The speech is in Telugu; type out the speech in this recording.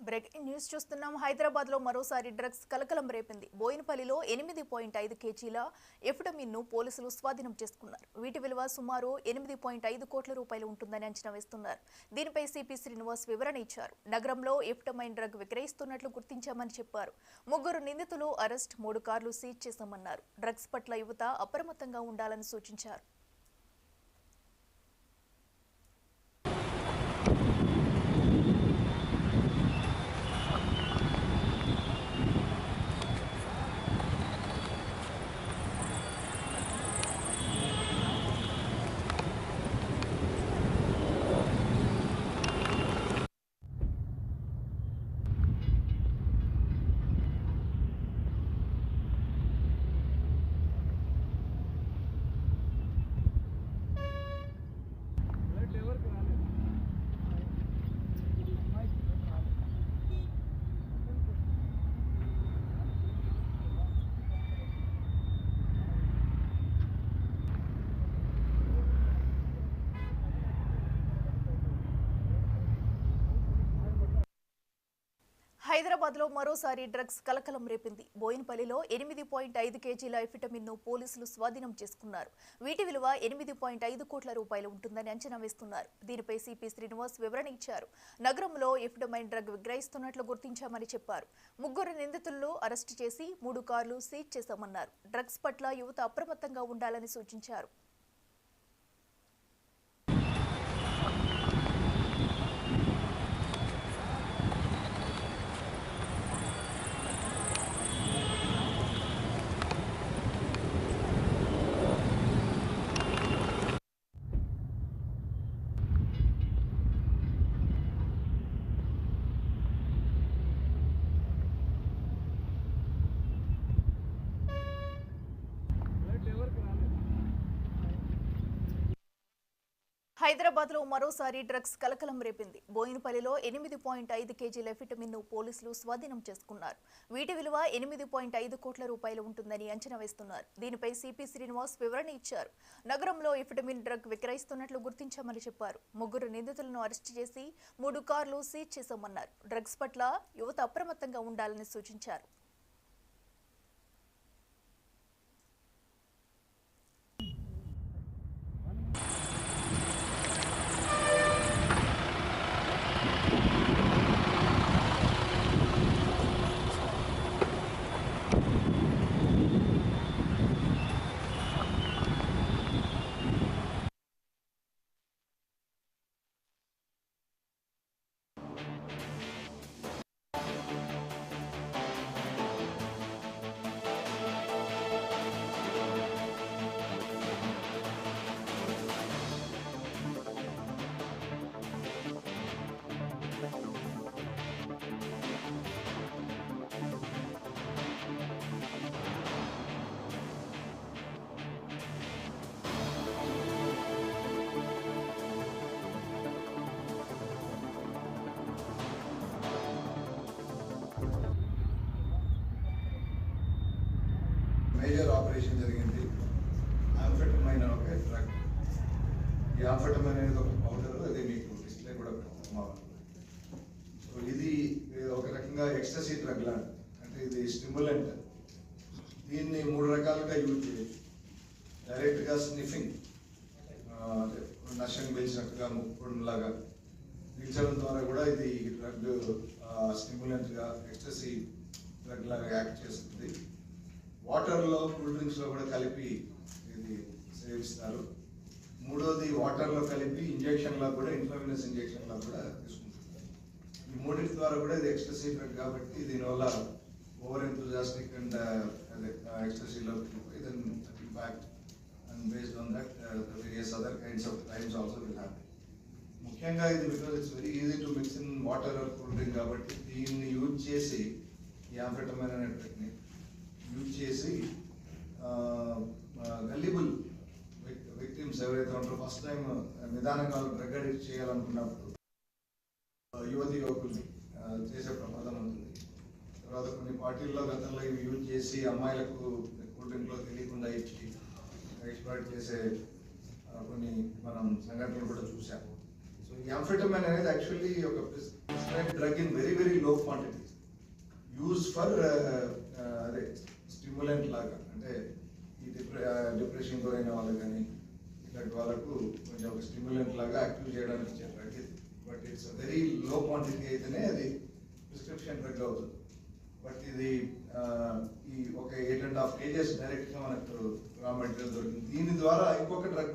బ్రేకింగ్ న్యూస్ చూస్తున్నాం. హైదరాబాద్ లో మరోసారి డ్రగ్స్ కలకలం రేపింది. బోయినపల్లిలో 8.5 కేజీల ఎఫిటమిన్ ను పోలీసులు స్వాధీనం చేసుకున్నారు. వీటి విలువ సుమారు 8.5 కోట్ల రూపాయలు ఉంటుందని అంచనా వేస్తున్నారు. దీనిపై సిపి శ్రీనివాస్ వివరణ ఇచ్చారు. నగరంలో ఎఫిటమైన్ డ్రగ్ విక్రయిస్తున్నట్లు గుర్తించామని చెప్పారు. 3 నిందితులు అరెస్ట్, 3 కార్లు సీజ్ చేశామన్నారు. డ్రగ్స్ పట్ల యువత అప్రమత్తంగా ఉండాలని సూచించారు. హైదరాబాద్ లో మరోసారి డ్రగ్స్ కలకలం రేపింది. బోయినపల్లిలో 8.5 కేజీల ఎఫిటమిన్ ను పోలీసులు స్వాధీనం చేసుకున్నారు. వీటి విలువ 8.5 కోట్ల రూపాయలు ఉంటుందని అంచనా వేస్తున్నారు. దీనిపై సిపి శ్రీనివాస్ వివరణ ఇచ్చారు. నగరంలో ఎఫిటమైన్ డ్రగ్ విక్రయిస్తున్నట్లు గుర్తించామని చెప్పారు. 3 నిందితులను అరెస్టు చేసి 3 కార్లు సీజ్ చేశామన్నారు. డ్రగ్స్ పట్ల యువత అప్రమత్తంగా ఉండాలని సూచించారు. హైదరాబాద్ లో మరోసారి డ్రగ్స్ కలకలం రేపింది. బోయినపల్లిలో 8.5 కేజీల ఎఫిటమిన్ ను పోలీసులు స్వాధీనం చేసుకున్నారు. వీటి విలువ 8.5 కోట్ల రూపాయలు ఉంటుందని అంచనా వేస్తున్నారు. దీనిపై సిపి శ్రీనివాస్ వివరణ ఇచ్చారు. నగరంలో ఎఫిటమిన్ డ్రగ్ విక్రయిస్తున్నట్లు గుర్తించామని చెప్పారు. 3 నిందితులను అరెస్టు చేసి 3 కార్లు సీజ్ చేశామన్నారు. డ్రగ్స్ పట్ల యువత అప్రమత్తంగా ఉండాలని సూచించారు. మేజర్ ఆపరేషన్ జరిగింది. ఆంఫెటమైన్ ఒక డ్రగ్. ఈ ఆంఫెటమైన్ అనేది ఒక పౌడర్, అది మీకు డిస్ప్లే కూడా పెడతాం. సో ఇది ఒక రకంగా ఎక్స్టసీ డ్రగ్ లాంటి, అంటే ఇది స్టిమ్యులెంట్. దీన్ని 3 రకాలుగా యూజ్ చేయొచ్చు. డైరెక్ట్గా స్నిఫింగ్, నషం పీల్చినట్టుగా ముక్కుడులాగా పీల్చడం ద్వారా కూడా ఇది డ్రగ్ స్టిమ్యులెంట్గా ఎక్స్టసీ డ్రగ్ లాగా యాక్ట్ చేస్తుంది. వాటర్లో, కూల్ డ్రింక్స్లో కూడా కలిపి ఇది సేవిస్తారు. 3వది వాటర్లో కలిపి ఇంజెక్షన్లో కూడా, ఇంట్రావెనస్ ఇంజెక్షన్లో కూడా తీసుకుంటారు. ఈ 3 ద్వారా కూడా ఇది ఎక్స్టసీ డ్రగ్ కాబట్టి దీనివల్ల ఓవర్ ఎంతూజియాస్టిక్ అండ్ ఎక్స్టసీలో then impact and based on that various other kinds of crimes also will happen. ముఖ్యంగా ఇది because it's very easy to mix in water or cool drink కాబట్టి దీన్ని యూజ్ చేసి, ఈ ఆంఫెటమైన్ అనే డ్రగ్ని యూజ్ చేసి గల్లిబుల్ విక్టిమ్స్ ఎవరైతే ఉంటారో, ఫస్ట్ టైం నిదానంగా డ్రగ్ అడిక్ట్ చేయాలనుకున్నప్పుడు యువతి యువకుల్ని చేసే ప్రమాదం ఉంటుంది. తర్వాత కొన్ని పార్టీల్లో గతంలో ఇవి యూజ్ చేసి అమ్మాయిలకు కూల్ డ్రింక్లో తెలియకుండా ఇచ్చి ఎక్స్ప్లాయిట్ చేసే కొన్ని మనం సంఘటనలు కూడా చూసాం. సో సో ఈ అంఫెటమైన్ అనేది యాక్చువల్లీ ఒక prescribed drug in very very low quantities use for అదే స్టిమ్యులెంట్ లాగా, అంటే ఈ డిప్రెషన్ గురైన వాళ్ళకి కానీ ఇలాంటి వాళ్ళకు కొంచెం ఒక స్టిమ్యులెంట్ లాగా యాక్టివ్ చేయడానికి ఇచ్చే డ్రగ్ ఇది. But it's very low quantity అయితేనే అది ప్రిస్క్రిప్షన్ డ్రగ్ అవుతుంది. బట్ ఇది ఈ ఒక 8.5 kgs డైరెక్ట్గా మనకు రా మెటీరియల్ దొరికింది. దీని ద్వారా ఇంకొక డ్రగ్